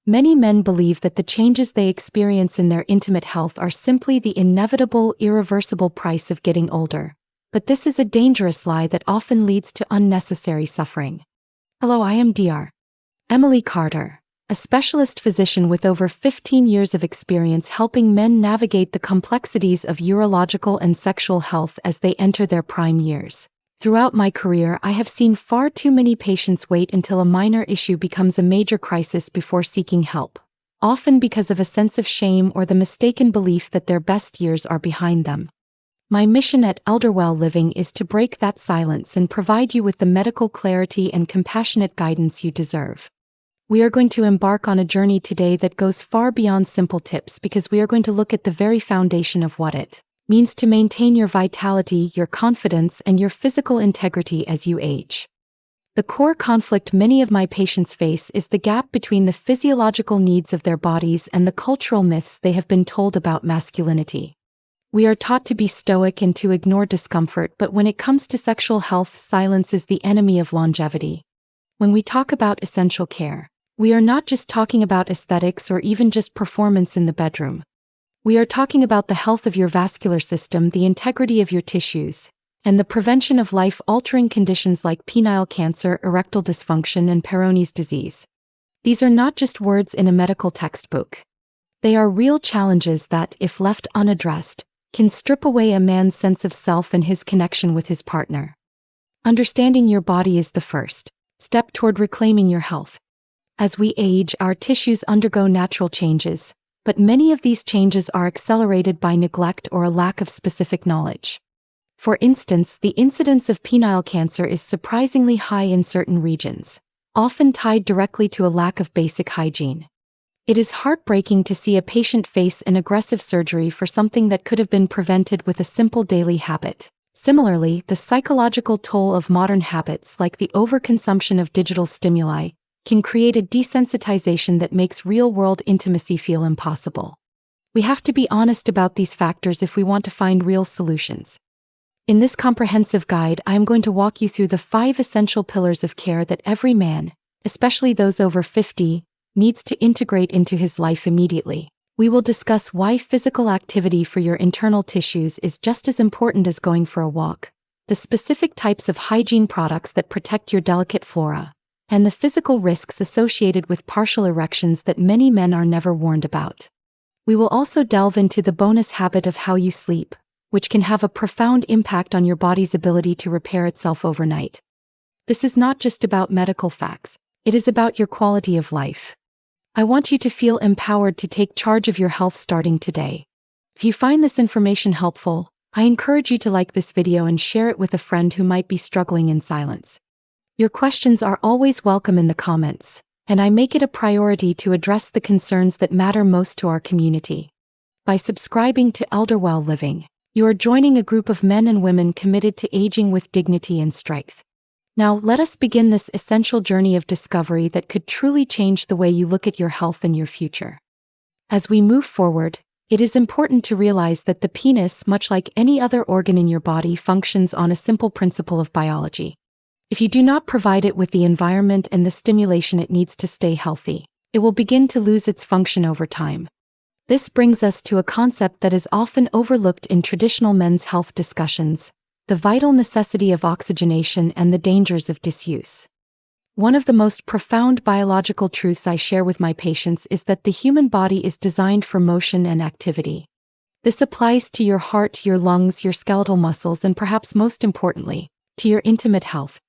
Many men believe that the changes they experience in their intimate health are simply the inevitable, irreversible price of getting older. But this is a dangerous lie that often leads to unnecessary suffering. Hello, I am Dr. Emily Carter, a specialist physician with over 15 years of experience helping men navigate the complexities of urological and sexual health as they enter their prime years. Throughout my career, I have seen far too many patients wait until a minor issue becomes a major crisis before seeking help, often because of a sense of shame or the mistaken belief that their best years are behind them. My mission at ElderWell Living is to break that silence and provide you with the medical clarity and compassionate guidance you deserve. We are going to embark on a journey today that goes far beyond simple tips because we are going to look at the very foundation of what it means to maintain your vitality, your confidence, and your physical integrity as you age. The core conflict many of my patients face is the gap between the physiological needs of their bodies and the cultural myths they have been told about masculinity. We are taught to be stoic and to ignore discomfort, but when it comes to sexual health, silence is the enemy of longevity. When we talk about essential care, we are not just talking about aesthetics or even just performance in the bedroom. We are talking about the health of your vascular system, the integrity of your tissues, and the prevention of life-altering conditions like penile cancer, erectile dysfunction, and Peyronie's disease. These are not just words in a medical textbook. They are real challenges that, if left unaddressed, can strip away a man's sense of self and his connection with his partner. Understanding your body is the first step toward reclaiming your health. As we age, our tissues undergo natural changes, but many of these changes are accelerated by neglect or a lack of specific knowledge. For instance, the incidence of penile cancer is surprisingly high in certain regions, often tied directly to a lack of basic hygiene. It is heartbreaking to see a patient face an aggressive surgery for something that could have been prevented with a simple daily habit. Similarly, the psychological toll of modern habits like the overconsumption of digital stimuli can create a desensitization that makes real-world intimacy feel impossible. We have to be honest about these factors if we want to find real solutions. In this comprehensive guide, I am going to walk you through the 5 essential pillars of care that every man, especially those over 50, needs to integrate into his life immediately. We will discuss why physical activity for your internal tissues is just as important as going for a walk, the specific types of hygiene products that protect your delicate flora, and the physical risks associated with partial erections that many men are never warned about. We will also delve into the bonus habit of how you sleep, which can have a profound impact on your body's ability to repair itself overnight. This is not just about medical facts, it is about your quality of life. I want you to feel empowered to take charge of your health starting today. If you find this information helpful, I encourage you to like this video and share it with a friend who might be struggling in silence. Your questions are always welcome in the comments, and I make it a priority to address the concerns that matter most to our community. By subscribing to ElderWell Living, you are joining a group of men and women committed to aging with dignity and strength. Now, let us begin this essential journey of discovery that could truly change the way you look at your health and your future. As we move forward, it is important to realize that the penis, much like any other organ in your body, functions on a simple principle of biology. If you do not provide it with the environment and the stimulation it needs to stay healthy, it will begin to lose its function over time. This brings us to a concept that is often overlooked in traditional men's health discussions: the vital necessity of oxygenation and the dangers of disuse. One of the most profound biological truths I share with my patients is that the human body is designed for motion and activity. This applies to your heart, your lungs, your skeletal muscles, and perhaps most importantly, to your intimate health.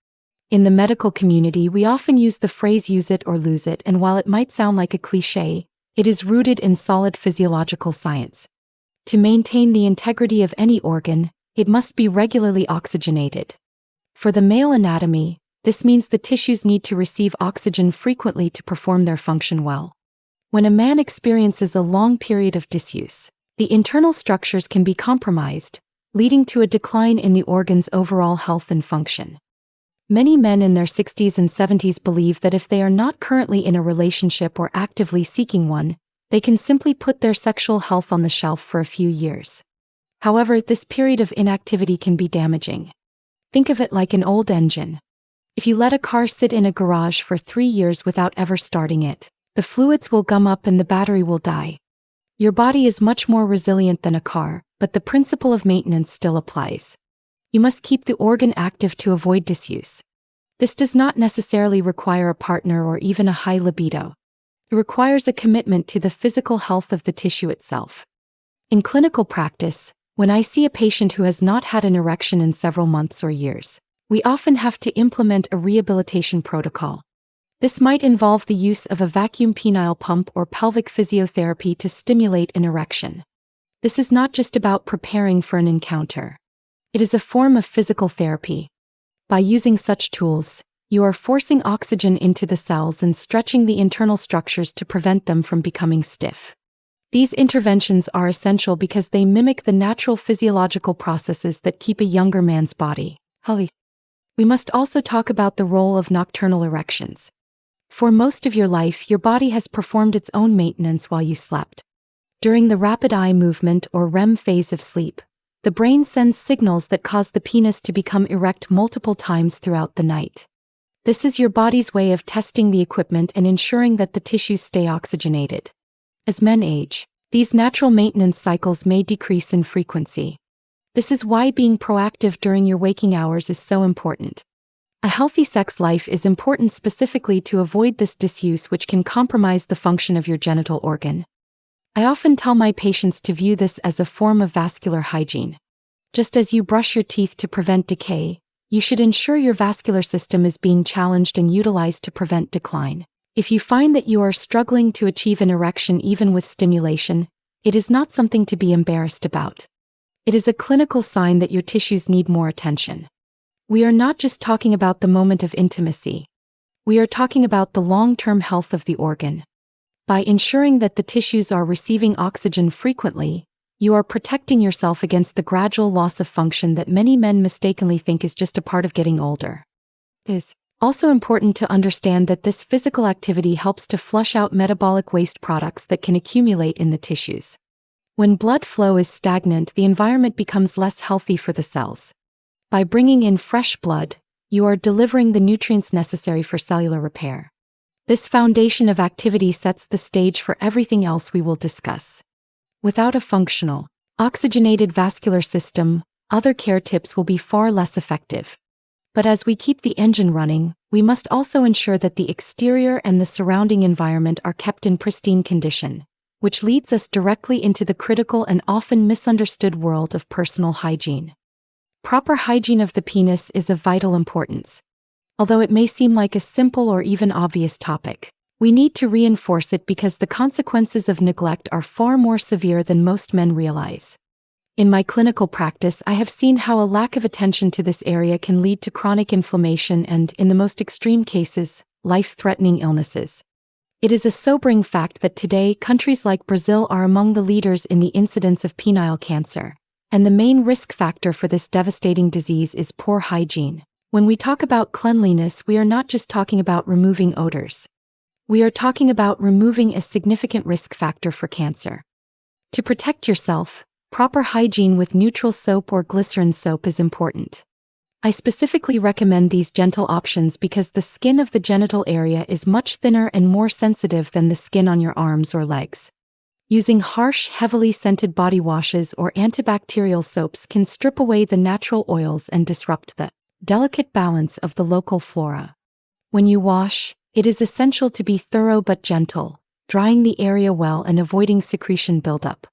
In the medical community, we often use the phrase "use it or lose it," and while it might sound like a cliché, it is rooted in solid physiological science. To maintain the integrity of any organ, it must be regularly oxygenated. For the male anatomy, this means the tissues need to receive oxygen frequently to perform their function well. When a man experiences a long period of disuse, the internal structures can be compromised, leading to a decline in the organ's overall health and function. Many men in their 60s and 70s believe that if they are not currently in a relationship or actively seeking one, they can simply put their sexual health on the shelf for a few years. However, this period of inactivity can be damaging. Think of it like an old engine. If you let a car sit in a garage for 3 years without ever starting it, The fluids will gum up and the battery will die. Your body is much more resilient than a car, but the principle of maintenance still applies. You must keep the organ active to avoid disuse. This does not necessarily require a partner or even a high libido. It requires a commitment to the physical health of the tissue itself. In clinical practice, when I see a patient who has not had an erection in several months or years, we often have to implement a rehabilitation protocol. This might involve the use of a vacuum penile pump or pelvic physiotherapy to stimulate an erection. This is not just about preparing for an encounter. It is a form of physical therapy. By using such tools, you are forcing oxygen into the cells and stretching the internal structures to prevent them from becoming stiff. These interventions are essential because they mimic the natural physiological processes that keep a younger man's body healthy. We must also talk about the role of nocturnal erections. For most of your life, your body has performed its own maintenance while you slept. During the rapid eye movement or REM phase of sleep, the brain sends signals that cause the penis to become erect multiple times throughout the night. This is your body's way of testing the equipment and ensuring that the tissues stay oxygenated. As men age, these natural maintenance cycles may decrease in frequency. This is why being proactive during your waking hours is so important. A healthy sex life is important specifically to avoid this disuse, which can compromise the function of your genital organ. I often tell my patients to view this as a form of vascular hygiene. Just as you brush your teeth to prevent decay, you should ensure your vascular system is being challenged and utilized to prevent decline. If you find that you are struggling to achieve an erection even with stimulation, it is not something to be embarrassed about. It is a clinical sign that your tissues need more attention. We are not just talking about the moment of intimacy. We are talking about the long-term health of the organ. By ensuring that the tissues are receiving oxygen frequently, you are protecting yourself against the gradual loss of function that many men mistakenly think is just a part of getting older. It is also important to understand that this physical activity helps to flush out metabolic waste products that can accumulate in the tissues. When blood flow is stagnant, the environment becomes less healthy for the cells. By bringing in fresh blood, you are delivering the nutrients necessary for cellular repair. This foundation of activity sets the stage for everything else we will discuss. Without a functional, oxygenated vascular system, other care tips will be far less effective. But as we keep the engine running, we must also ensure that the exterior and the surrounding environment are kept in pristine condition, which leads us directly into the critical and often misunderstood world of personal hygiene. Proper hygiene of the penis is of vital importance. Although it may seem like a simple or even obvious topic, we need to reinforce it because the consequences of neglect are far more severe than most men realize. In my clinical practice, I have seen how a lack of attention to this area can lead to chronic inflammation and, in the most extreme cases, life-threatening illnesses. It is a sobering fact that today countries like Brazil are among the leaders in the incidence of penile cancer, and the main risk factor for this devastating disease is poor hygiene. When we talk about cleanliness, we are not just talking about removing odors. We are talking about removing a significant risk factor for cancer. To protect yourself, proper hygiene with neutral soap or glycerin soap is important. I specifically recommend these gentle options because the skin of the genital area is much thinner and more sensitive than the skin on your arms or legs. Using harsh, heavily scented body washes or antibacterial soaps can strip away the natural oils and disrupt the delicate balance of the local flora. When you wash, it is essential to be thorough but gentle, drying the area well and avoiding secretion buildup.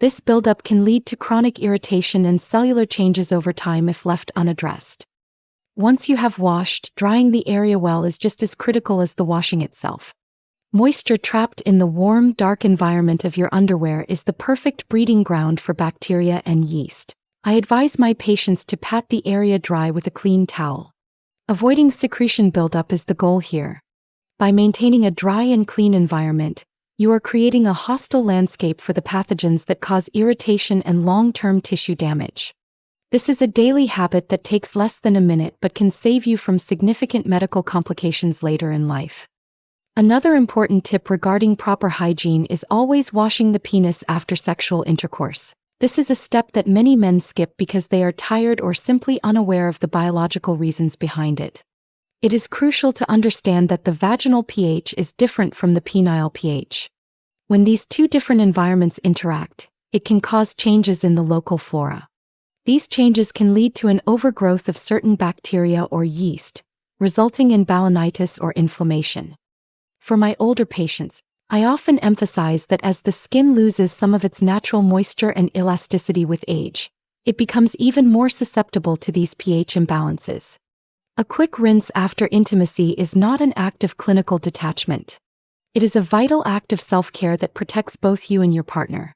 This buildup can lead to chronic irritation and cellular changes over time if left unaddressed. Once you have washed, drying the area well is just as critical as the washing itself. Moisture trapped in the warm, dark environment of your underwear is the perfect breeding ground for bacteria and yeast. I advise my patients to pat the area dry with a clean towel. Avoiding secretion buildup is the goal here. By maintaining a dry and clean environment, you are creating a hostile landscape for the pathogens that cause irritation and long-term tissue damage. This is a daily habit that takes less than a minute but can save you from significant medical complications later in life. Another important tip regarding proper hygiene is always washing the penis after sexual intercourse. This is a step that many men skip because they are tired or simply unaware of the biological reasons behind it. It is crucial to understand that the vaginal pH is different from the penile pH. When these two different environments interact, it can cause changes in the local flora. These changes can lead to an overgrowth of certain bacteria or yeast, resulting in balanitis or inflammation. For my older patients, I often emphasize that as the skin loses some of its natural moisture and elasticity with age, it becomes even more susceptible to these pH imbalances. A quick rinse after intimacy is not an act of clinical detachment. It is a vital act of self-care that protects both you and your partner.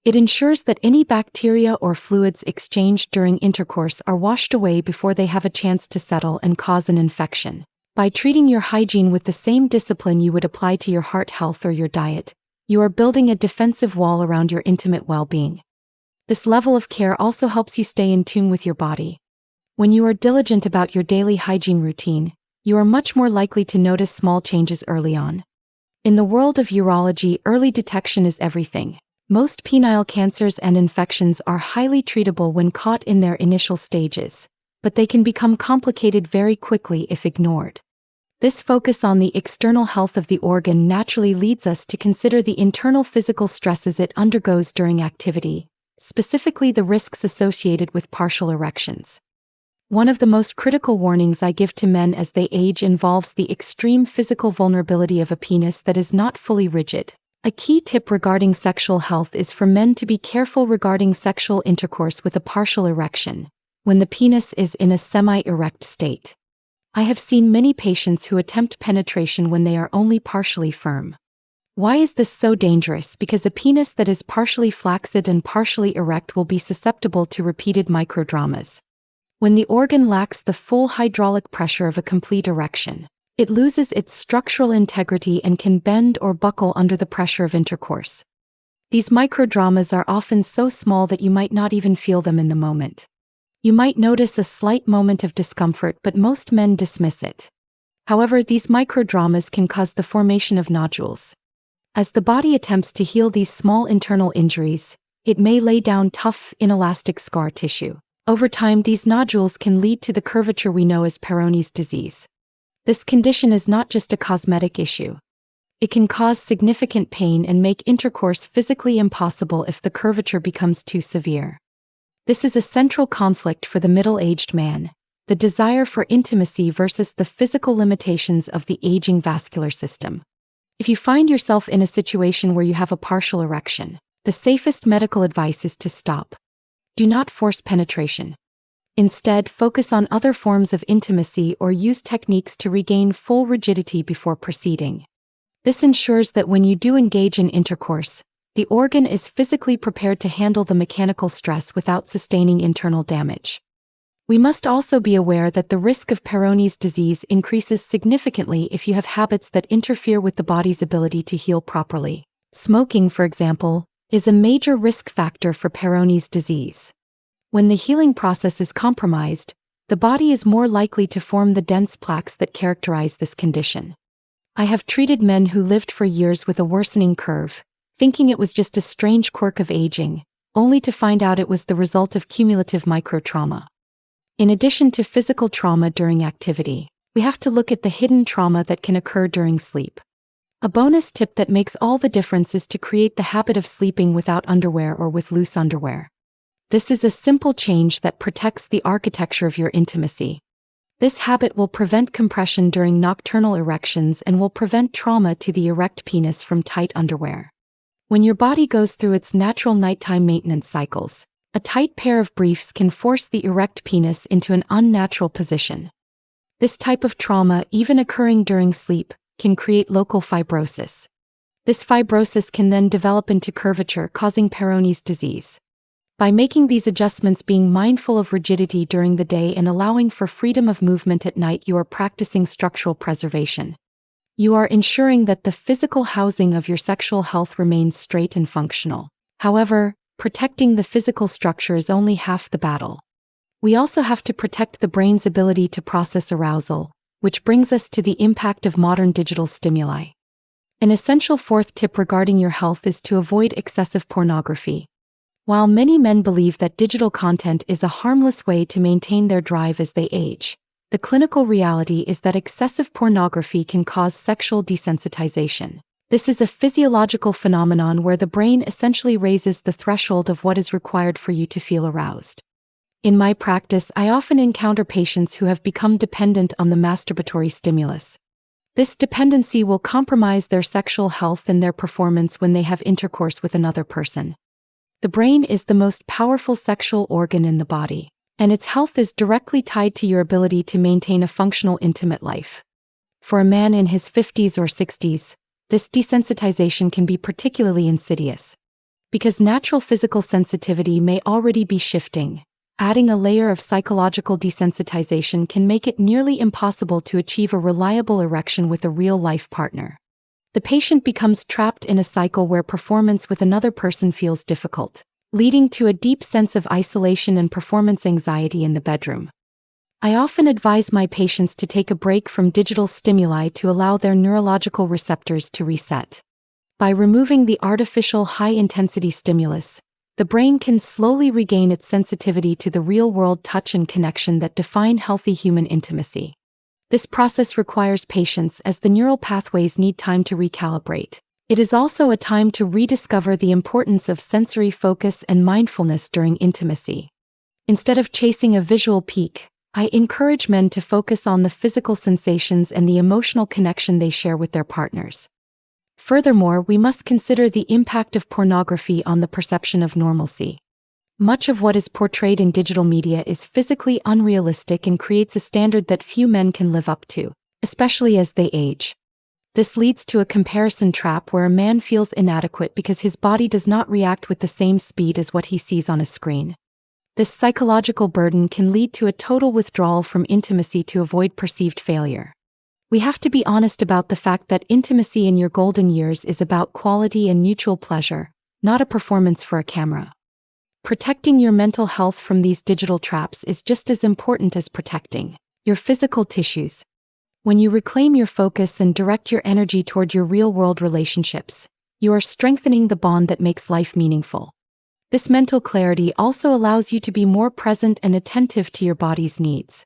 It ensures that any bacteria or fluids exchanged during intercourse are washed away before they have a chance to settle and cause an infection. By treating your hygiene with the same discipline you would apply to your heart health or your diet, you are building a defensive wall around your intimate well-being. This level of care also helps you stay in tune with your body. When you are diligent about your daily hygiene routine, you are much more likely to notice small changes early on. In the world of urology, early detection is everything. Most penile cancers and infections are highly treatable when caught in their initial stages, but they can become complicated very quickly if ignored. This focus on the external health of the organ naturally leads us to consider the internal physical stresses it undergoes during activity, specifically the risks associated with partial erections. One of the most critical warnings I give to men as they age involves the extreme physical vulnerability of a penis that is not fully rigid. A key tip regarding sexual health is for men to be careful regarding sexual intercourse with a partial erection, when the penis is in a semi-erect state. I have seen many patients who attempt penetration when they are only partially firm. Why is this so dangerous? Because a penis that is partially flaccid and partially erect will be susceptible to repeated microdramas. When the organ lacks the full hydraulic pressure of a complete erection, it loses its structural integrity and can bend or buckle under the pressure of intercourse. These microdramas are often so small that you might not even feel them in the moment. You might notice a slight moment of discomfort, but most men dismiss it. However, these microdramas can cause the formation of nodules. As the body attempts to heal these small internal injuries, it may lay down tough, inelastic scar tissue. Over time, these nodules can lead to the curvature we know as Peyronie's disease. This condition is not just a cosmetic issue. It can cause significant pain and make intercourse physically impossible if the curvature becomes too severe. This is a central conflict for the middle-aged man, the desire for intimacy versus the physical limitations of the aging vascular system. If you find yourself in a situation where you have a partial erection, the safest medical advice is to stop. Do not force penetration. Instead, focus on other forms of intimacy or use techniques to regain full rigidity before proceeding. This ensures that when you do engage in intercourse, the organ is physically prepared to handle the mechanical stress without sustaining internal damage. We must also be aware that the risk of Peyronie's disease increases significantly if you have habits that interfere with the body's ability to heal properly. Smoking, for example, is a major risk factor for Peyronie's disease. When the healing process is compromised, the body is more likely to form the dense plaques that characterize this condition. I have treated men who lived for years with a worsening curve, thinking it was just a strange quirk of aging, only to find out it was the result of cumulative microtrauma. In addition to physical trauma during activity, we have to look at the hidden trauma that can occur during sleep. A bonus tip that makes all the difference is to create the habit of sleeping without underwear or with loose underwear. This is a simple change that protects the architecture of your intimacy. This habit will prevent compression during nocturnal erections and will prevent trauma to the erect penis from tight underwear. When your body goes through its natural nighttime maintenance cycles, a tight pair of briefs can force the erect penis into an unnatural position. This type of trauma, even occurring during sleep, can create local fibrosis. This fibrosis can then develop into curvature, causing Peyronie's disease. By making these adjustments, being mindful of rigidity during the day and allowing for freedom of movement at night, you are practicing structural preservation. You are ensuring that the physical housing of your sexual health remains straight and functional. However, protecting the physical structure is only half the battle. We also have to protect the brain's ability to process arousal, which brings us to the impact of modern digital stimuli. An essential fourth tip regarding your health is to avoid excessive pornography. While many men believe that digital content is a harmless way to maintain their drive as they age, The clinical reality is that excessive pornography can cause sexual desensitization. This is a physiological phenomenon where the brain essentially raises the threshold of what is required for you to feel aroused. In my practice, I often encounter patients who have become dependent on the masturbatory stimulus. This dependency will compromise their sexual health and their performance when they have intercourse with another person. The brain is the most powerful sexual organ in the body, and its health is directly tied to your ability to maintain a functional intimate life. For a man in his 50s or 60s, this desensitization can be particularly insidious. Because natural physical sensitivity may already be shifting, adding a layer of psychological desensitization can make it nearly impossible to achieve a reliable erection with a real-life partner. The patient becomes trapped in a cycle where performance with another person feels difficult, leading to a deep sense of isolation and performance anxiety in the bedroom. I often advise my patients to take a break from digital stimuli to allow their neurological receptors to reset. By removing the artificial high-intensity stimulus, the brain can slowly regain its sensitivity to the real-world touch and connection that define healthy human intimacy. This process requires patience as the neural pathways need time to recalibrate. It is also a time to rediscover the importance of sensory focus and mindfulness during intimacy. Instead of chasing a visual peak, I encourage men to focus on the physical sensations and the emotional connection they share with their partners. Furthermore, we must consider the impact of pornography on the perception of normalcy. Much of what is portrayed in digital media is physically unrealistic and creates a standard that few men can live up to, especially as they age. This leads to a comparison trap where a man feels inadequate because his body does not react with the same speed as what he sees on a screen. This psychological burden can lead to a total withdrawal from intimacy to avoid perceived failure. We have to be honest about the fact that intimacy in your golden years is about quality and mutual pleasure, not a performance for a camera. Protecting your mental health from these digital traps is just as important as protecting your physical tissues. When you reclaim your focus and direct your energy toward your real-world relationships, you are strengthening the bond that makes life meaningful. This mental clarity also allows you to be more present and attentive to your body's needs.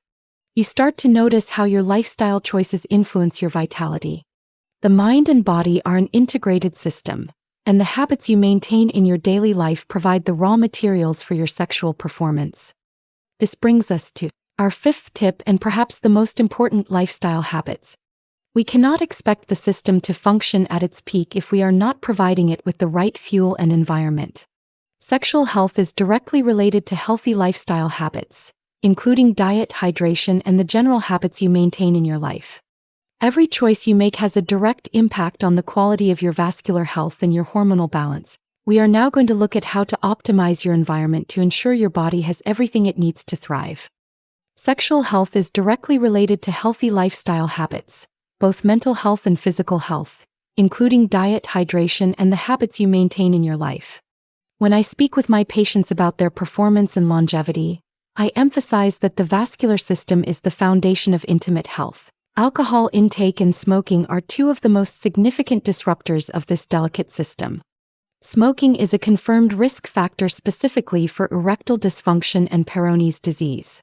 You start to notice how your lifestyle choices influence your vitality. The mind and body are an integrated system, and the habits you maintain in your daily life provide the raw materials for your sexual performance. This brings us to our fifth tip and perhaps the most important: lifestyle habits. We cannot expect the system to function at its peak if we are not providing it with the right fuel and environment. Sexual health is directly related to healthy lifestyle habits, including diet, hydration, and the general habits you maintain in your life. Every choice you make has a direct impact on the quality of your vascular health and your hormonal balance. We are now going to look at how to optimize your environment to ensure your body has everything it needs to thrive. Sexual health is directly related to healthy lifestyle habits, both mental health and physical health, including diet, hydration, and the habits you maintain in your life. When I speak with my patients about their performance and longevity, I emphasize that the vascular system is the foundation of intimate health. Alcohol intake and smoking are two of the most significant disruptors of this delicate system. Smoking is a confirmed risk factor specifically for erectile dysfunction and Peyronie's disease.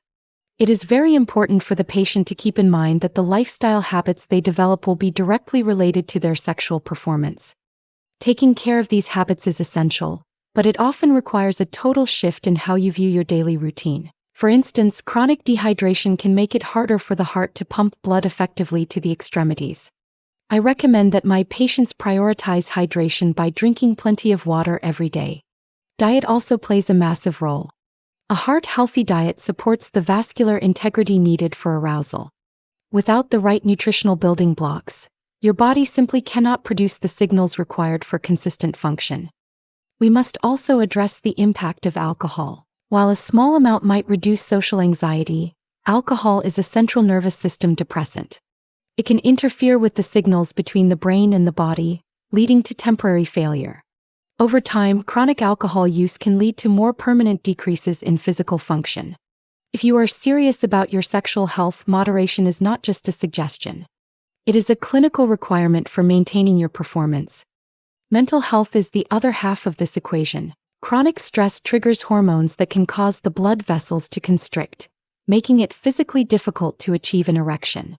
It is very important for the patient to keep in mind that the lifestyle habits they develop will be directly related to their sexual performance. Taking care of these habits is essential, but it often requires a total shift in how you view your daily routine. For instance, chronic dehydration can make it harder for the heart to pump blood effectively to the extremities. I recommend that my patients prioritize hydration by drinking plenty of water every day. Diet also plays a massive role. A heart-healthy diet supports the vascular integrity needed for arousal. Without the right nutritional building blocks, your body simply cannot produce the signals required for consistent function. We must also address the impact of alcohol. While a small amount might reduce social anxiety, alcohol is a central nervous system depressant. It can interfere with the signals between the brain and the body, leading to temporary failure. Over time, chronic alcohol use can lead to more permanent decreases in physical function. If you are serious about your sexual health, moderation is not just a suggestion. It is a clinical requirement for maintaining your performance. Mental health is the other half of this equation. Chronic stress triggers hormones that can cause the blood vessels to constrict, making it physically difficult to achieve an erection.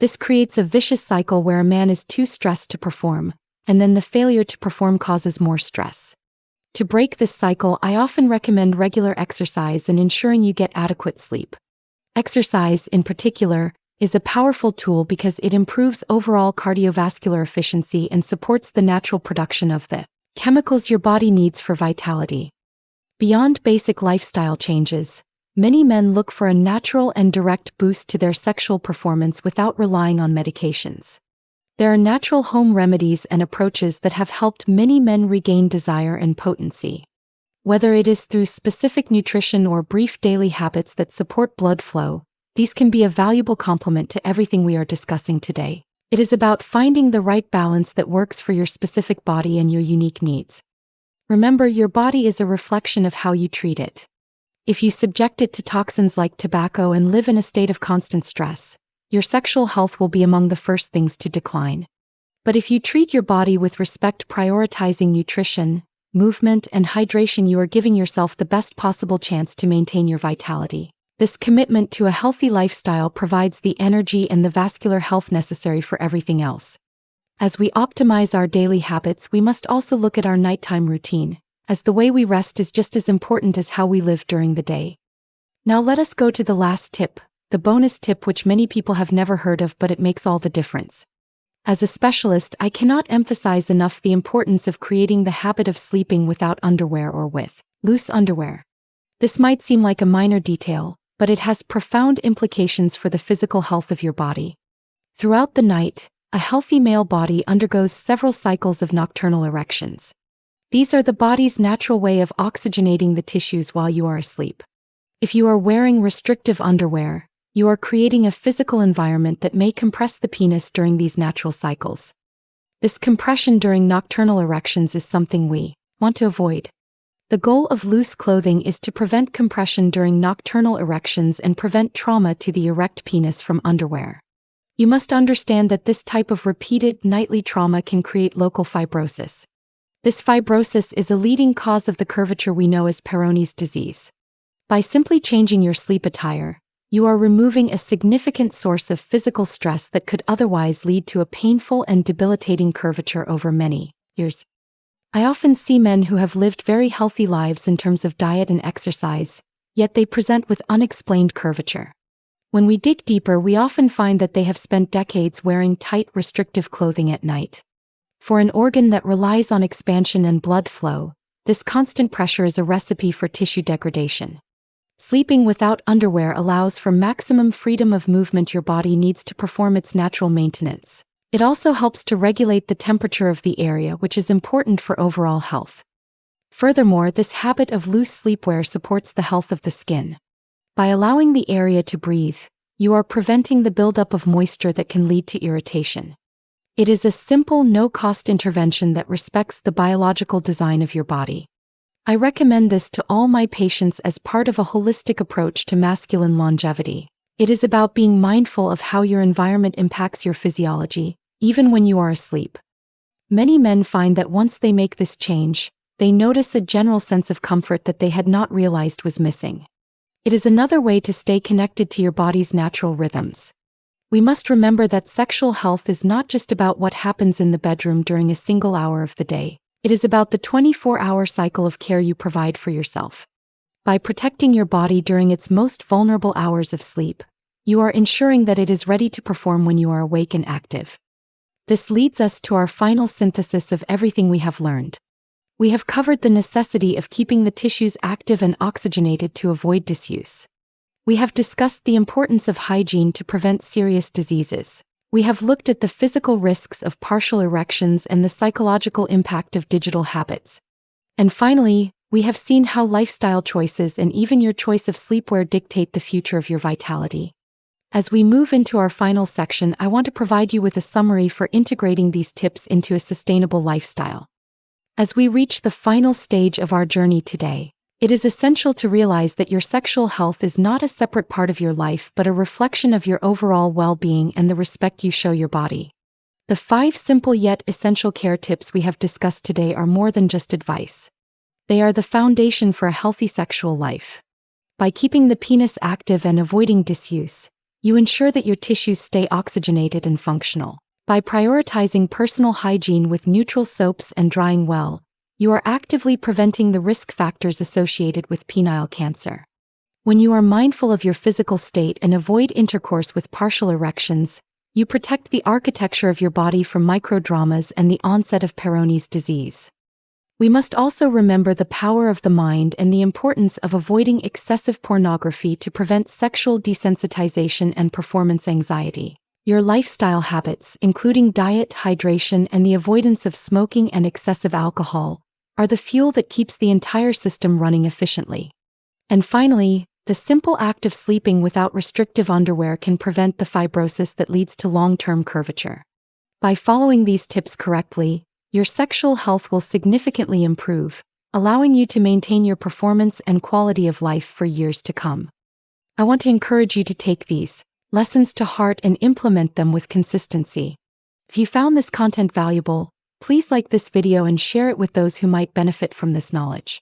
This creates a vicious cycle where a man is too stressed to perform, and then the failure to perform causes more stress. To break this cycle, I often recommend regular exercise and ensuring you get adequate sleep. Exercise, in particular, is a powerful tool because it improves overall cardiovascular efficiency and supports the natural production of the chemicals your body needs for vitality. Beyond basic lifestyle changes, many men look for a natural and direct boost to their sexual performance without relying on medications. There are natural home remedies and approaches that have helped many men regain desire and potency. Whether it is through specific nutrition or brief daily habits that support blood flow, these can be a valuable complement to everything we are discussing today. It is about finding the right balance that works for your specific body and your unique needs. Remember, your body is a reflection of how you treat it. If you subject it to toxins like tobacco and live in a state of constant stress, your sexual health will be among the first things to decline. But if you treat your body with respect, prioritizing nutrition, movement, and hydration, you are giving yourself the best possible chance to maintain your vitality. This commitment to a healthy lifestyle provides the energy and the vascular health necessary for everything else. As we optimize our daily habits, we must also look at our nighttime routine, as the way we rest is just as important as how we live during the day. Now let us go to the last tip, the bonus tip, which many people have never heard of, but it makes all the difference. As a specialist, I cannot emphasize enough the importance of creating the habit of sleeping without underwear or with loose underwear. This might seem like a minor detail, but it has profound implications for the physical health of your body. Throughout the night, a healthy male body undergoes several cycles of nocturnal erections. These are the body's natural way of oxygenating the tissues while you are asleep. If you are wearing restrictive underwear, you are creating a physical environment that may compress the penis during these natural cycles. This compression during nocturnal erections is something we want to avoid. The goal of loose clothing is to prevent compression during nocturnal erections and prevent trauma to the erect penis from underwear. You must understand that this type of repeated nightly trauma can create local fibrosis. This fibrosis is a leading cause of the curvature we know as Peyronie's disease. By simply changing your sleep attire, you are removing a significant source of physical stress that could otherwise lead to a painful and debilitating curvature over many years. I often see men who have lived very healthy lives in terms of diet and exercise, yet they present with unexplained curvature. When we dig deeper, we often find that they have spent decades wearing tight, restrictive clothing at night. For an organ that relies on expansion and blood flow, this constant pressure is a recipe for tissue degradation. Sleeping without underwear allows for maximum freedom of movement your body needs to perform its natural maintenance. It also helps to regulate the temperature of the area, which is important for overall health. Furthermore, this habit of loose sleepwear supports the health of the skin. By allowing the area to breathe, you are preventing the buildup of moisture that can lead to irritation. It is a simple, no-cost intervention that respects the biological design of your body. I recommend this to all my patients as part of a holistic approach to masculine longevity. It is about being mindful of how your environment impacts your physiology, even when you are asleep. Many men find that once they make this change, they notice a general sense of comfort that they had not realized was missing. It is another way to stay connected to your body's natural rhythms. We must remember that sexual health is not just about what happens in the bedroom during a single hour of the day. It is about the 24-hour cycle of care you provide for yourself. By protecting your body during its most vulnerable hours of sleep, you are ensuring that it is ready to perform when you are awake and active. This leads us to our final synthesis of everything we have learned. We have covered the necessity of keeping the tissues active and oxygenated to avoid disuse. We have discussed the importance of hygiene to prevent serious diseases. We have looked at the physical risks of partial erections and the psychological impact of digital habits. And finally, we have seen how lifestyle choices and even your choice of sleepwear dictate the future of your vitality. As we move into our final section, I want to provide you with a summary for integrating these tips into a sustainable lifestyle. As we reach the final stage of our journey today, it is essential to realize that your sexual health is not a separate part of your life but a reflection of your overall well-being and the respect you show your body. The 5 simple yet essential care tips we have discussed today are more than just advice. They are the foundation for a healthy sexual life. By keeping the penis active and avoiding disuse, you ensure that your tissues stay oxygenated and functional. By prioritizing personal hygiene with neutral soaps and drying well, you are actively preventing the risk factors associated with penile cancer. When you are mindful of your physical state and avoid intercourse with partial erections, you protect the architecture of your body from microdramas and the onset of Peyronie's disease. We must also remember the power of the mind and the importance of avoiding excessive pornography to prevent sexual desensitization and performance anxiety. Your lifestyle habits, including diet, hydration, and the avoidance of smoking and excessive alcohol, are the fuel that keeps the entire system running efficiently. And finally, the simple act of sleeping without restrictive underwear can prevent the fibrosis that leads to long-term curvature. By following these tips correctly, your sexual health will significantly improve, allowing you to maintain your performance and quality of life for years to come. I want to encourage you to take these lessons to heart and implement them with consistency. If you found this content valuable, please like this video and share it with those who might benefit from this knowledge.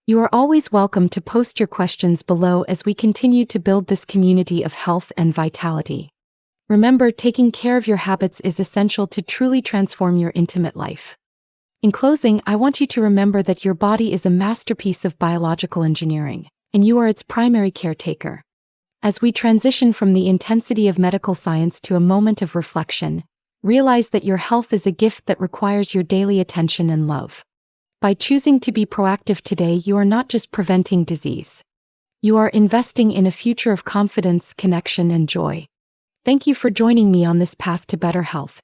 You are always welcome to post your questions below as we continue to build this community of health and vitality. Remember, taking care of your habits is essential to truly transform your intimate life. In closing, I want you to remember that your body is a masterpiece of biological engineering, and you are its primary caretaker. As we transition from the intensity of medical science to a moment of reflection, realize that your health is a gift that requires your daily attention and love. By choosing to be proactive today, you are not just preventing disease. You are investing in a future of confidence, connection, and joy. Thank you for joining me on this path to better health.